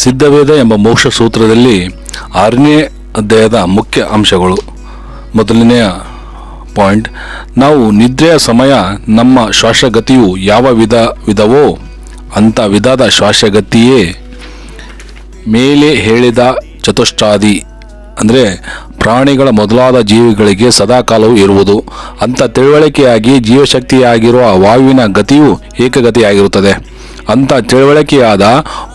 ಸಿದ್ಧವೇದ ಎಂಬ ಮೋಕ್ಷ ಸೂತ್ರದಲ್ಲಿ 6ನೇ ಅಧ್ಯಾಯದ ಮುಖ್ಯ ಅಂಶಗಳು. ಮೊದಲನೆಯ ಪಾಯಿಂಟ್, ನಾವು ನಿದ್ರೆಯ ಸಮಯ ನಮ್ಮ ಶ್ವಾಸಗತಿಯು ಯಾವ ವಿಧವೋ ಅಂಥ ವಿಧದ ಶ್ವಾಸಗತಿಯೇ ಮೇಲೆ ಹೇಳಿದ ಚತುಷ್ಟಾದಿ ಅಂದರೆ ಪ್ರಾಣಿಗಳ ಮೊದಲಾದ ಜೀವಿಗಳಿಗೆ ಸದಾಕಾಲವೂ ಇರುವುದು. ಅಂಥ ತಿಳುವಳಿಕೆಯಾಗಿ ಜೀವಶಕ್ತಿಯಾಗಿರುವ ವಾಯುವಿನ ಗತಿಯು ಏಕಗತಿಯಾಗಿರುತ್ತದೆ. ಅಂಥ ತಿಳುವಳಿಕೆಯಾದ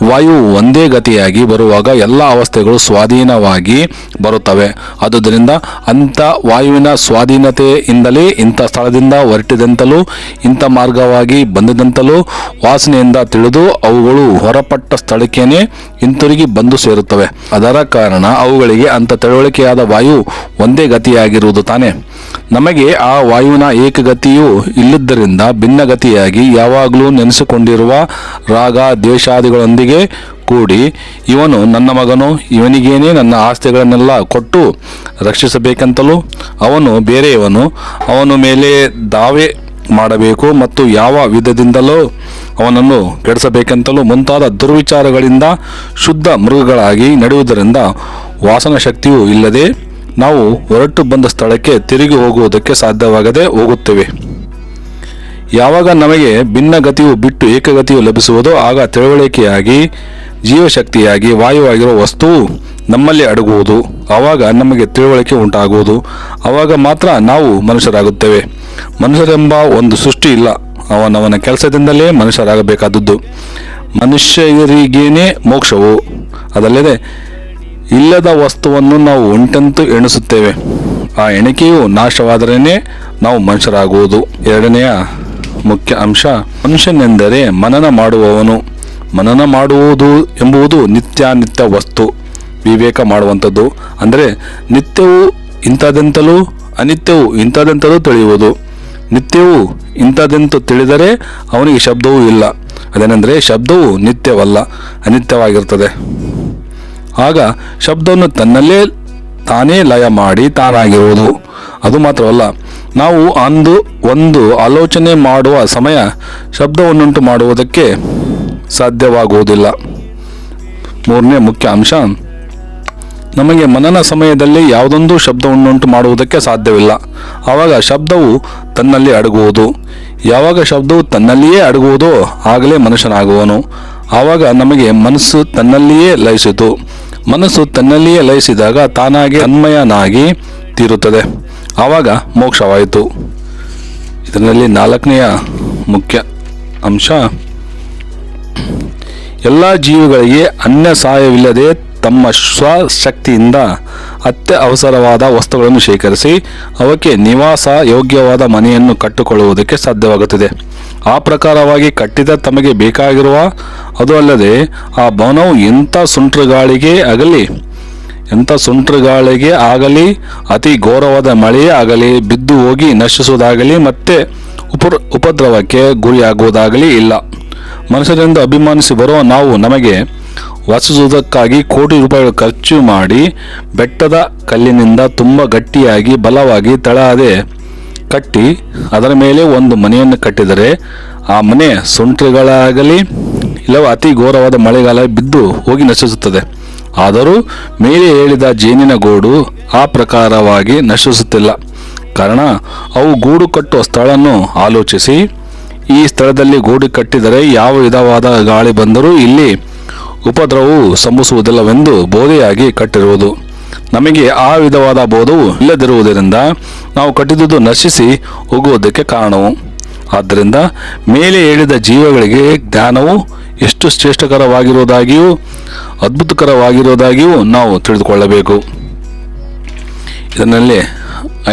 ವಾಯುವು ಒಂದೇ ಗತಿಯಾಗಿ ಬರುವಾಗ ಎಲ್ಲ ಅವಸ್ಥೆಗಳು ಸ್ವಾಧೀನವಾಗಿ ಬರುತ್ತವೆ. ಆದುದರಿಂದ ಅಂಥ ವಾಯುವಿನ ಸ್ವಾಧೀನತೆಯಿಂದಲೇ ಇಂಥ ಸ್ಥಳದಿಂದ ಹೊರಟಿದಂತಲೂ ಇಂಥ ಮಾರ್ಗವಾಗಿ ಬಂದಿದಂತಲೂ ವಾಸನೆಯಿಂದ ತಿಳಿದು ಅವುಗಳು ಹೊರಪಟ್ಟ ಸ್ಥಳಕ್ಕೇನೆ ಹಿಂತಿರುಗಿ ಬಂದು ಸೇರುತ್ತವೆ. ಅದರ ಕಾರಣ ಅವುಗಳಿಗೆ ಅಂಥ ತಿಳುವಳಿಕೆಯಾದ ವಾಯು ಒಂದೇ ಗತಿಯಾಗಿರುವುದು ತಾನೆ. ನಮಗೆ ಆ ವಾಯುವಿನ ಏಕಗತಿಯು ಇಲ್ಲದ್ದರಿಂದ ಭಿನ್ನಗತಿಯಾಗಿ ಯಾವಾಗಲೂ ನೆನೆಸಿಕೊಂಡಿರುವ ರಾಗ ದ್ವೇಷಾದಿಗಳೊಂದಿಗೆ ಕೂಡಿ ಇವನು ನನ್ನ ಮಗನು, ಇವನಿಗೇನೆ ನನ್ನ ಆಸ್ತಿಗಳನ್ನೆಲ್ಲ ಕೊಟ್ಟು ರಕ್ಷಿಸಬೇಕಂತಲೂ, ಅವನು ಬೇರೆಯವನು, ಅವನ ಮೇಲೆ ದಾವೆ ಮಾಡಬೇಕು ಮತ್ತು ಯಾವ ವಿಧದಿಂದಲೂ ಅವನನ್ನು ಕೆಡಿಸಬೇಕೆಂತಲೂ ಮುಂತಾದ ದುರ್ವಿಚಾರಗಳಿಂದ ಶುದ್ಧ ಮೃಗಗಳಾಗಿ ನಡೆಯುವುದರಿಂದ ವಾಸನ ಶಕ್ತಿಯೂ ಇಲ್ಲದೆ ನಾವು ಹೊರಟು ಬಂದ ಸ್ಥಳಕ್ಕೆ ತಿರುಗಿ ಹೋಗುವುದಕ್ಕೆ ಸಾಧ್ಯವಾಗದೆ ಹೋಗುತ್ತೇವೆ. ಯಾವಾಗ ನಮಗೆ ಭಿನ್ನಗತಿಯು ಬಿಟ್ಟು ಏಕಗತಿಯು ಲಭಿಸುವುದೋ ಆಗ ತಿಳುವಳಿಕೆಯಾಗಿ ಜೀವಶಕ್ತಿಯಾಗಿ ವಾಯುವಾಗಿರುವ ವಸ್ತುವು ನಮ್ಮಲ್ಲಿ ಅಡಗುವುದು. ಆವಾಗ ನಮಗೆ ತಿಳುವಳಿಕೆ ಉಂಟಾಗುವುದು. ಆವಾಗ ಮಾತ್ರ ನಾವು ಮನುಷ್ಯರಾಗುತ್ತೇವೆ. ಮನುಷ್ಯರೆಂಬ ಒಂದು ಸೃಷ್ಟಿ ಇಲ್ಲ, ಅವನವನ ಕೆಲಸದಿಂದಲೇ ಮನುಷ್ಯರಾಗಬೇಕಾದದ್ದು. ಮನುಷ್ಯರಿಗೇನೇ ಮೋಕ್ಷವು. ಅದಲ್ಲದೆ ಇಲ್ಲದ ವಸ್ತುವನ್ನು ನಾವು ಉಂಟಂತೂ ಎಣಿಸುತ್ತೇವೆ. ಆ ಎಣಿಕೆಯು ನಾಶವಾದರೇನೆ ನಾವು ಮನುಷ್ಯರಾಗುವುದು. ಎರಡನೆಯ ಮುಖ್ಯ ಅಂಶ, ಮನುಷ್ಯನೆಂದರೆ ಮನನ ಮಾಡುವವನು. ಮನನ ಮಾಡುವುದು ಎಂಬುದು ನಿತ್ಯಾನಿತ್ಯ ವಸ್ತು ವಿವೇಕ ಮಾಡುವಂಥದ್ದು. ಅಂದರೆ ನಿತ್ಯವೂ ಇಂಥದೆಂತಲೂ ಅನಿತ್ಯವೂ ಇಂಥದೆಂತಲೂ ತಿಳಿಯುವುದು. ನಿತ್ಯವೂ ಇಂಥದೆಂತೂ ತಿಳಿದರೆ ಅವನಿಗೆ ಶಬ್ದವೂ ಇಲ್ಲ. ಅದೇನೆಂದರೆ ಶಬ್ದವು ನಿತ್ಯವಲ್ಲ, ಅನಿತ್ಯವಾಗಿರ್ತದೆ. ಆಗ ಶಬ್ದವನ್ನು ತನ್ನಲ್ಲೇ ತಾನೇ ಲಯ ಮಾಡಿ ತಾನಾಗಿರುವುದು. ಅದು ಮಾತ್ರವಲ್ಲ, ನಾವು ಒಂದು ಆಲೋಚನೆ ಮಾಡುವ ಸಮಯ ಶಬ್ದವನ್ನುಂಟು ಮಾಡುವುದಕ್ಕೆ ಸಾಧ್ಯವಾಗುವುದಿಲ್ಲ. ಮೂರನೇ ಮುಖ್ಯ ಅಂಶ, ನಮಗೆ ಮನನ ಸಮಯದಲ್ಲಿ ಯಾವುದೊಂದು ಶಬ್ದವನ್ನುಂಟು ಮಾಡುವುದಕ್ಕೆ ಸಾಧ್ಯವಿಲ್ಲ. ಆವಾಗ ಶಬ್ದವು ತನ್ನಲ್ಲಿ ಅಡಗುವುದು. ಯಾವಾಗ ಶಬ್ದವು ತನ್ನಲ್ಲಿಯೇ ಅಡಗುವುದೋ ಆಗಲೇ ಮನುಷ್ಯನಾಗುವನು. ಆವಾಗ ನಮಗೆ ಮನಸ್ಸು ತನ್ನಲ್ಲಿಯೇ ಲಯಿಸಿತು. ಮನಸ್ಸು ತನ್ನಲ್ಲಿಯೇ ಲಯಿಸಿದಾಗ ತಾನಾಗಿ ಅನ್ಮಯನಾಗಿ ತೀರುತ್ತದೆ. ಆವಾಗ ಮೋಕ್ಷವಾಯಿತು. ಇದರಲ್ಲಿ ನಾಲ್ಕನೆಯ ಮುಖ್ಯ ಅಂಶ, ಎಲ್ಲ ಜೀವಿಗಳಿಗೆ ಅನ್ಯ ಸಹಾಯವಿಲ್ಲದೆ ತಮ್ಮ ಸ್ವಶಕ್ತಿಯಿಂದ ಅತ್ಯವಸರವಾದ ವಸ್ತುಗಳನ್ನು ಶೇಖರಿಸಿ ಅವಕ್ಕೆ ನಿವಾಸ ಯೋಗ್ಯವಾದ ಮನೆಯನ್ನು ಕಟ್ಟಿಕೊಳ್ಳುವುದಕ್ಕೆ ಸಾಧ್ಯವಾಗುತ್ತದೆ. ಆ ಪ್ರಕಾರವಾಗಿ ಕಟ್ಟಿದ ತಮಗೆ ಬೇಕಾಗಿರುವ, ಅದು ಅಲ್ಲದೆ ಆ ಭವನವು ಎಂಥ ಸುಂಟ್ರಗಾಳಿಗೆ ಆಗಲಿ ಅತಿ ಘೋರವಾದ ಮಳೆಯೇ ಆಗಲಿ ಬಿದ್ದು ಹೋಗಿ ನಶಿಸುವುದಾಗಲಿ ಮತ್ತೆ ಉಪದ್ರವಕ್ಕೆ ಗುರಿಯಾಗುವುದಾಗಲಿ ಇಲ್ಲ. ಮನುಷ್ಯರಿಂದ ಅಭಿಮಾನಿಸಿ ಬರುವ ನಾವು ನಮಗೆ ವಾಸಿಸುವುದಕ್ಕಾಗಿ ಕೋಟಿ ರೂಪಾಯಿಗಳು ಖರ್ಚು ಮಾಡಿ ಬೆಟ್ಟದ ಕಲ್ಲಿನಿಂದ ತುಂಬ ಗಟ್ಟಿಯಾಗಿ ಬಲವಾಗಿ ತಳಹದೆ ಕಟ್ಟಿ ಅದರ ಮೇಲೆ ಒಂದು ಮನೆಯನ್ನು ಕಟ್ಟಿದರೆ ಆ ಮನೆ ಸುಂಟ್ರಗಳಾಗಲಿ ಇಲ್ಲವೇ ಅತಿ ಘೋರವಾದ ಮಳೆಗಾಲ ಬಿದ್ದು ಹೋಗಿ ನಶಿಸುತ್ತದೆ. ಆದರೂ ಮೇಲೆ ಹೇಳಿದ ಜೇನಿನ ಗೂಡು ಆ ಪ್ರಕಾರವಾಗಿ ನಶಿಸುತ್ತಿಲ್ಲ. ಕಾರಣ ಅವು ಗೂಡು ಕಟ್ಟುವ ಸ್ಥಳವನ್ನು ಆಲೋಚಿಸಿ ಈ ಸ್ಥಳದಲ್ಲಿ ಗೂಡು ಕಟ್ಟಿದರೆ ಯಾವ ವಿಧವಾದ ಗಾಳಿ ಬಂದರೂ ಇಲ್ಲಿ ಉಪದ್ರವವು ಸಂಭವಿಸುವುದಿಲ್ಲವೆಂದು ಬೋಧೆಯಾಗಿ ಕಟ್ಟಿರುವುದು. ನಮಗೆ ಆ ವಿಧವಾದ ಬೋಧವು ಇಲ್ಲದಿರುವುದರಿಂದ ನಾವು ಕಟ್ಟಿದುದು ನಶಿಸಿ ಹೋಗುವುದಕ್ಕೆ ಕಾರಣವು. ಆದ್ದರಿಂದ ಮೇಲೆ ಹೇಳಿದ ಜೀವಗಳಿಗೆ ಜ್ಞಾನವು ಎಷ್ಟು ಶ್ರೇಷ್ಠಕರವಾಗಿರುವುದಾಗಿಯೂ ಅದ್ಭುತಕರವಾಗಿರುವುದಾಗಿಯೂ ನಾವು ತಿಳಿದುಕೊಳ್ಳಬೇಕು. ಇದರಲ್ಲಿ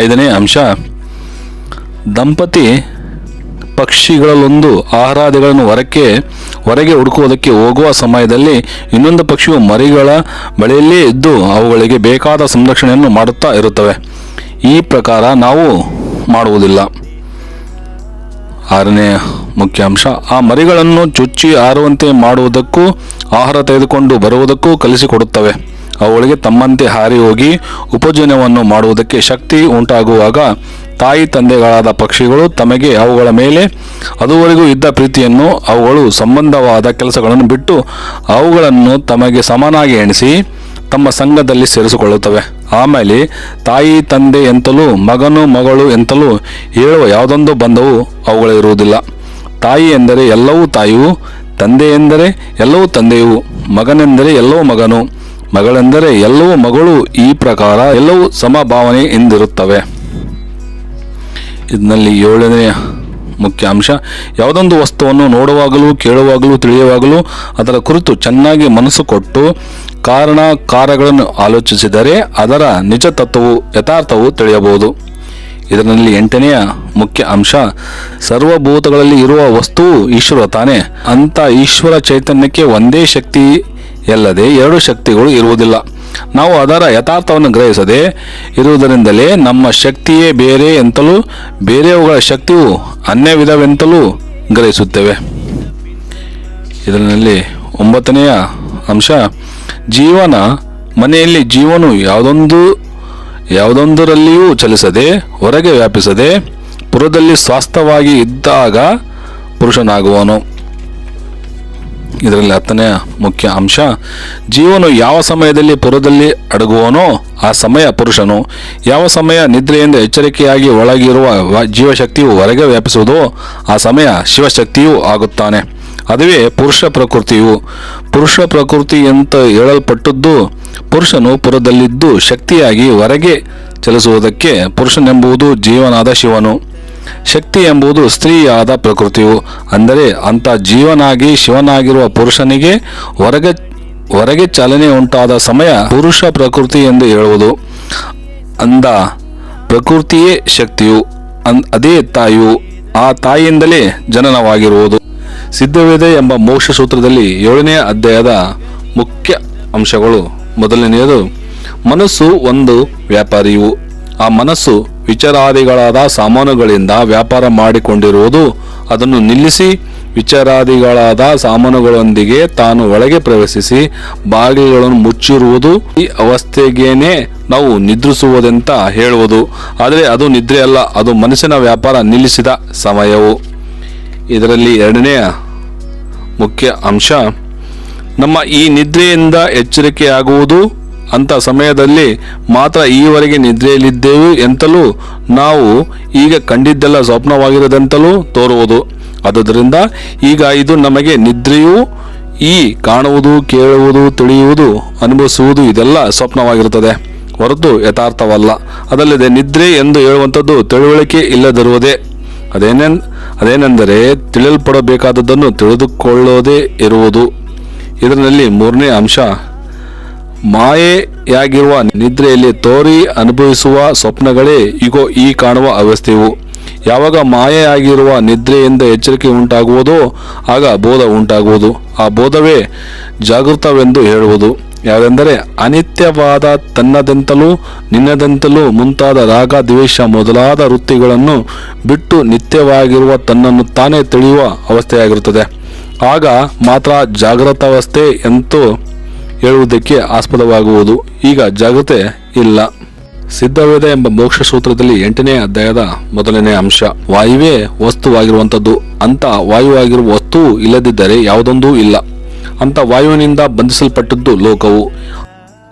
ಐದನೇ ಅಂಶ, ದಂಪತಿ ಪಕ್ಷಿಗಳಲ್ಲೊಂದು ಆಹಾರಾದಿಗಳನ್ನು ಹೊರಗೆ ಹುಡುಕುವುದಕ್ಕೆ ಹೋಗುವ ಸಮಯದಲ್ಲಿ ಇನ್ನೊಂದು ಪಕ್ಷಿಯು ಮರಿಗಳ ಬಳಿಯಲ್ಲೇ ಇದ್ದು ಅವುಗಳಿಗೆ ಬೇಕಾದ ಸಂರಕ್ಷಣೆಯನ್ನು ಮಾಡುತ್ತಾ ಇರುತ್ತವೆ. ಈ ಪ್ರಕಾರ ನಾವು ಮಾಡುವುದಿಲ್ಲ. ಆರನೇ ಮುಖ್ಯ ಅಂಶ, ಆ ಮರಿಗಳನ್ನು ಚುಚ್ಚಿ ಹಾರುವಂತೆ ಮಾಡುವುದಕ್ಕೂ ಆಹಾರ ತೆಗೆದುಕೊಂಡು ಬರುವುದಕ್ಕೂ ಕಲಿಸಿಕೊಡುತ್ತವೆ. ಅವುಗಳಿಗೆ ತಮ್ಮಂತೆ ಹಾರಿ ಹೋಗಿ ಉಪಜೀವನವನ್ನು ಮಾಡುವುದಕ್ಕೆ ಶಕ್ತಿ ಉಂಟಾಗುವಾಗ ತಾಯಿ ತಂದೆಗಳಾದ ಪಕ್ಷಿಗಳು ತಮಗೆ ಅವುಗಳ ಮೇಲೆ ಅದುವರೆಗೂ ಇದ್ದ ಪ್ರೀತಿಯನ್ನು ಅವುಗಳು ಸಂಬಂಧವಾದ ಕೆಲಸಗಳನ್ನು ಬಿಟ್ಟು ಅವುಗಳನ್ನು ತಮಗೆ ಸಮನಾಗಿ ಎಣಿಸಿ ತಮ್ಮ ಸಂಘದಲ್ಲಿ ಸೇರಿಸಿಕೊಳ್ಳುತ್ತವೆ. ಆಮೇಲೆ ತಾಯಿ ತಂದೆ ಎಂತಲೂ ಮಗನು ಮಗಳು ಎಂತಲೂ ಹೇಳುವ ಯಾವುದೊಂದು ಬಂಧವು ಅವುಗಳಿರುವುದಿಲ್ಲ. ತಾಯಿ ಎಂದರೆ ಎಲ್ಲವೂ ತಾಯಿಯು, ತಂದೆ ಎಂದರೆ ಎಲ್ಲವೂ ತಂದೆಯು, ಮಗನೆಂದರೆ ಎಲ್ಲವೂ ಮಗನು, ಮಗಳೆಂದರೆ ಎಲ್ಲವೂ ಮಗಳು. ಈ ಪ್ರಕಾರ ಎಲ್ಲವೂ ಸಮಭಾವನೆಯಿಂದಿರುತ್ತವೆ. ಇದರಲ್ಲಿ 7ನೇ ಮುಖ್ಯ ಅಂಶ, ಯಾವುದೊಂದು ವಸ್ತುವನ್ನು ನೋಡುವಾಗಲೂ ಕೇಳುವಾಗಲೂ ತಿಳಿಯುವಾಗಲೂ ಅದರ ಕುರಿತು ಚೆನ್ನಾಗಿ ಮನಸ್ಸು ಕೊಟ್ಟು ಕಾರಣ ಕಾರ್ಯಗಳನ್ನು ಆಲೋಚಿಸಿದರೆ ಅದರ ನಿಜ ತತ್ವವು ಯಥಾರ್ಥವು ತಿಳಿಯಬಹುದು. ಇದರಲ್ಲಿ 8ನೆಯ ಮುಖ್ಯ ಅಂಶ, ಸರ್ವಭೂತಗಳಲ್ಲಿ ಇರುವ ವಸ್ತುವು ಈಶ್ವರ ತಾನೇ. ಅಂತ ಈಶ್ವರ ಚೈತನ್ಯಕ್ಕೆ ಒಂದೇ ಶಕ್ತಿ ಎಲ್ಲದೆ 2 ಶಕ್ತಿಗಳು ಇರುವುದಿಲ್ಲ. ನಾವು ಅದರ ಯಥಾರ್ಥವನ್ನು ಗ್ರಹಿಸದೆ ಇರುವುದರಿಂದಲೇ ನಮ್ಮ ಶಕ್ತಿಯೇ ಬೇರೆ ಎಂತಲೂ ಬೇರೆಯವುಗಳ ಶಕ್ತಿಯು ಅನ್ಯ ವಿಧವೆಂತಲೂ ಗ್ರಹಿಸುತ್ತೇವೆ. ಇದರಲ್ಲಿ 9ನೆಯ ಅಂಶ, ಜೀವನ ಮನೆಯಲ್ಲಿ ಜೀವನು ಯಾವುದೊಂದರಲ್ಲಿಯೂ ಚಲಿಸದೆ ಹೊರಗೆ ವ್ಯಾಪಿಸದೆ ಪುರದಲ್ಲಿ ಸ್ವಾಸ್ಥವಾಗಿ ಇದ್ದಾಗ ಪುರುಷನಾಗುವನು. ಇದರಲ್ಲಿ 10ನೇ ಮುಖ್ಯ ಅಂಶ, ಜೀವನು ಯಾವ ಸಮಯದಲ್ಲಿ ಪುರದಲ್ಲಿ ಅಡಗುವನೋ ಆ ಸಮಯ ಪುರುಷನು, ಯಾವ ಸಮಯ ನಿದ್ರೆಯಿಂದ ಎಚ್ಚರಿಕೆಯಾಗಿ ಒಳಗಿರುವ ಜೀವಶಕ್ತಿಯು ಹೊರಗೆ ವ್ಯಾಪಿಸುವುದೋ ಆ ಸಮಯ ಶಿವಶಕ್ತಿಯೂ ಆಗುತ್ತಾನೆ. ಅದುವೇ ಪುರುಷ ಪ್ರಕೃತಿಯು. ಪುರುಷ ಪ್ರಕೃತಿ ಅಂತ ಹೇಳಲ್ಪಟ್ಟದ್ದು ಪುರುಷನು ಪುರದಲ್ಲಿದ್ದು ಶಕ್ತಿಯಾಗಿ ಹೊರಗೆ ಚಲಿಸುವುದಕ್ಕೆ ಪುರುಷನೆಂಬುದು ಜೀವನಾದ ಶಿವನು, ಶಕ್ತಿ ಎಂಬುದು ಸ್ತ್ರೀಯಾದ ಪ್ರಕೃತಿಯು. ಅಂದರೆ ಅಂಥ ಜೀವನಾಗಿ ಶಿವನಾಗಿರುವ ಪುರುಷನಿಗೆ ಹೊರಗೆ ಚಾಲನೆ ಉಂಟಾದ ಸಮಯ ಪುರುಷ ಪ್ರಕೃತಿ ಎಂದು ಹೇಳುವುದು. ಅಂದ ಪ್ರಕೃತಿಯೇ ಶಕ್ತಿಯು, ಅದೇ ತಾಯಿಯು, ಆ ತಾಯಿಯಿಂದಲೇ ಜನನವಾಗಿರುವುದು. ಸಿದ್ಧವೇದ ಎಂಬ ಮೋಕ್ಷ ಸೂತ್ರದಲ್ಲಿ 7ನೇ ಅಧ್ಯಾಯದ ಮುಖ್ಯ ಅಂಶಗಳು. ಮೊದಲನೆಯದು, ಮನಸ್ಸು ಒಂದು ವ್ಯಾಪಾರಿಯು. ಆ ಮನಸ್ಸು ವಿಚಾರಾದಿಗಳಾದ ಸಾಮಾನುಗಳಿಂದ ವ್ಯಾಪಾರ ಮಾಡಿಕೊಂಡಿರುವುದು. ಅದನ್ನು ನಿಲ್ಲಿಸಿ ವಿಚಾರಾದಿಗಳಾದ ಸಾಮಾನುಗಳೊಂದಿಗೆ ತಾನು ಒಳಗೆ ಪ್ರವೇಶಿಸಿ ಬಾಗಿಲುಗಳನ್ನು ಮುಚ್ಚಿರುವುದು. ಈ ಅವಸ್ಥೆಗೇನೆ ನಾವು ನಿದ್ರಿಸುವುದೆಂತ ಹೇಳುವುದು. ಆದರೆ ಅದು ನಿದ್ರೆ ಅಲ್ಲ, ಅದು ಮನಸ್ಸಿನ ವ್ಯಾಪಾರ ನಿಲ್ಲಿಸಿದ ಸಮಯವು. ಇದರಲ್ಲಿ 2ನೇ ಮುಖ್ಯ ಅಂಶ, ನಮ್ಮ ಈ ನಿದ್ರೆಯಿಂದ ಎಚ್ಚರಿಕೆಯಾಗುವುದು. ಅಂಥ ಸಮಯದಲ್ಲಿ ಮಾತ್ರ ಈವರೆಗೆ ನಿದ್ರೆಯಲ್ಲಿದ್ದೆವು ಎಂತಲೂ ನಾವು ಈಗ ಕಂಡಿದ್ದೆಲ್ಲ ಸ್ವಪ್ನವಾಗಿರದಂತಲೂ ತೋರುವುದು. ಆದುದರಿಂದ ಈಗ ಇದು ನಮಗೆ ನಿದ್ರೆಯು ಈ ಕಾಣುವುದು, ಕೇಳುವುದು, ತಿಳಿಯುವುದು, ಅನುಭವಿಸುವುದು ಇದೆಲ್ಲ ಸ್ವಪ್ನವಾಗಿರುತ್ತದೆ ಹೊರತು ಯಥಾರ್ಥವಲ್ಲ. ಅದಲ್ಲದೆ ನಿದ್ರೆ ಎಂದು ಹೇಳುವಂಥದ್ದು ತಿಳುವಳಿಕೆ ಇಲ್ಲದಿರುವುದೇ. ಅದೇನೆಂದರೆ ತಿಳಿಯಲ್ಪಡಬೇಕಾದದ್ದನ್ನು ತಿಳಿದುಕೊಳ್ಳೋದೇ ಇರುವುದು. ಇದರಲ್ಲಿ 3ನೇ ಅಂಶ, ಮಾಯೆಯಾಗಿರುವ ನಿದ್ರೆಯಲ್ಲಿ ತೋರಿ ಅನುಭವಿಸುವ ಸ್ವಪ್ನಗಳೇ ಈಗೋ ಈ ಕಾಣುವ ಅವಸ್ಥೆಯು. ಯಾವಾಗ ಮಾಯೆಯಾಗಿರುವ ನಿದ್ರೆಯಿಂದ ಎಚ್ಚರಿಕೆ ಉಂಟಾಗುವುದೋ ಆಗ ಬೋಧ ಉಂಟಾಗುವುದು. ಆ ಬೋಧವೇ ಜಾಗೃತವೆಂದು ಹೇಳುವುದು. ಯಾವುದೆಂದರೆ ಅನಿತ್ಯವಾದ ತನ್ನದೆಂತಲೂ ನಿನ್ನದೆಂತಲೂ ಮುಂತಾದ ರಾಗ ದ್ವೇಷ ಮೊದಲಾದ ವೃತ್ತಿಗಳನ್ನು ಬಿಟ್ಟು ನಿತ್ಯವಾಗಿರುವ ತನ್ನನ್ನು ತಾನೇ ತಿಳಿಯುವ ಅವಸ್ಥೆಯಾಗಿರುತ್ತದೆ. ಆಗ ಮಾತ್ರ ಜಾಗೃತಾವಸ್ಥೆ ಎಂದು ಹೇಳುವುದಕ್ಕೆ ಆಸ್ಪದವಾಗುವುದು. ಈಗ ಜಾಗೃತೆ ಇಲ್ಲ. ಸಿದ್ಧವೇದ ಎಂಬ ಮೋಕ್ಷ ಸೂತ್ರದಲ್ಲಿ 8ನೇ ಅಧ್ಯಾಯದ 1ನೇ ಅಂಶ, ವಾಯುವೇ ವಸ್ತುವಾಗಿರುವಂಥದ್ದು. ಅಂತ ವಾಯುವಾಗಿರುವ ವಸ್ತುವು ಇಲ್ಲದಿದ್ದರೆ ಯಾವುದೊಂದೂ ಇಲ್ಲ. ಅಂತ ವಾಯುವಿನಿಂದ ಬಂಧಿಸಲ್ಪಟ್ಟದ್ದು ಲೋಕವು,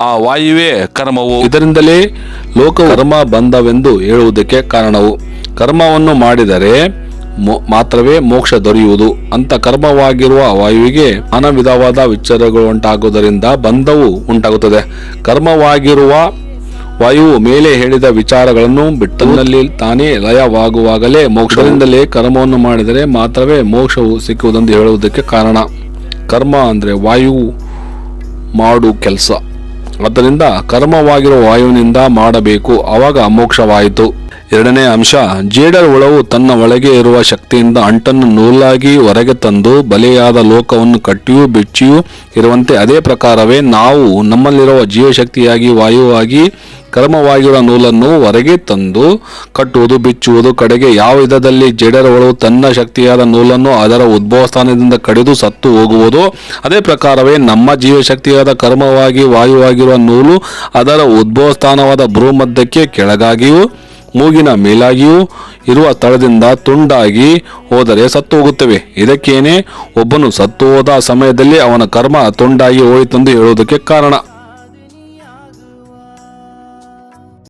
ಆ ವಾಯುವೇ ಕರ್ಮವು. ಇದರಿಂದಲೇ ಲೋಕವು ಕರ್ಮ ಬಂಧವೆಂದು ಹೇಳುವುದಕ್ಕೆ ಕಾರಣವು. ಕರ್ಮವನ್ನು ಮಾಡಿದರೆ ಮಾತ್ರವೇ ಮೋಕ್ಷ ದೊರೆಯುವುದು. ಅಂತ ಕರ್ಮವಾಗಿರುವ ವಾಯುವಿಗೆ ನಾನಾ ವಿಧವಾದ ವಿಚಾರಗಳು ಉಂಟಾಗುವುದರಿಂದ ಬಂಧವು ಉಂಟಾಗುತ್ತದೆ. ಕರ್ಮವಾಗಿರುವ ವಾಯುವು ಮೇಲೆ ಹೇಳಿದ ವಿಚಾರಗಳನ್ನು ಬಿಟ್ಟಲ್ಲಿ ತಾನೇ ಲಯವಾಗುವಾಗಲೇ ಮೋಕ್ಷದಿಂದಲೇ ಕರ್ಮವನ್ನು ಮಾಡಿದರೆ ಮಾತ್ರವೇ ಮೋಕ್ಷವು ಸಿಕ್ಕುವುದೆಂದು ಹೇಳುವುದಕ್ಕೆ ಕಾರಣ. ಕರ್ಮ ಅಂದರೆ ವಾಯು ಮಾಡು ಕೆಲಸ. ಆದ್ದರಿಂದ ಕರ್ಮವಾಗಿರುವ ವಾಯುವಿನಿಂದ ಮಾಡಬೇಕು, ಆವಾಗ ಮೋಕ್ಷವಾಯಿತು. 2ನೇ ಅಂಶ, ಜೇಡರ ಹುಳವು ತನ್ನ ಒಳಗೆ ಇರುವ ಶಕ್ತಿಯಿಂದ ಅಂಟನ್ನು ನೂಲಾಗಿ ಹೊರಗೆ ತಂದು ಬಲೆಯಾದ ಲೋಕವನ್ನು ಕಟ್ಟಿಯೂ ಬಿಚ್ಚಿಯೂ ಇರುವಂತೆ ಅದೇ ಪ್ರಕಾರವೇ ನಾವು ನಮ್ಮಲ್ಲಿರುವ ಜೀವಶಕ್ತಿಯಾಗಿ ವಾಯುವಾಗಿ ಕರ್ಮವಾಗಿರುವ ನೂಲನ್ನು ಹೊರಗೆ ತಂದು ಕಟ್ಟುವುದು, ಬಿಚ್ಚುವುದು. ಕಡೆಗೆ ಯಾವ ವಿಧದಲ್ಲಿ ಜೇಡರ ಹುಳವು ತನ್ನ ಶಕ್ತಿಯಾದ ನೂಲನ್ನು ಅದರ ಉದ್ಭವ ಸ್ಥಾನದಿಂದ ಕಡಿದು ಸತ್ತು ಹೋಗುವುದು, ಅದೇ ಪ್ರಕಾರವೇ ನಮ್ಮ ಜೀವಶಕ್ತಿಯಾದ ಕರ್ಮವಾಗಿ ವಾಯುವಾಗಿರುವ ನೂಲು ಅದರ ಉದ್ಭವ ಸ್ಥಾನವಾದ ಭ್ರೂಮಧ್ಯಕ್ಕೆ ಕೆಳಗಾಗಿಯೂ ಮೂಗಿನ ಮೇಲಾಗಿಯೂ ಇರುವ ಸ್ಥಳದಿಂದ ತುಂಡಾಗಿ ಹೋದರೆ ಸತ್ತು ಹೋಗುತ್ತವೆ. ಇದಕ್ಕೇನೆ ಒಬ್ಬನು ಸತ್ತು ಹೋದ ಸಮಯದಲ್ಲಿ ಅವನ ಕರ್ಮ ತುಂಡಾಗಿ ಹೋಯಿತೆಂದು ಹೇಳುವುದಕ್ಕೆ ಕಾರಣ.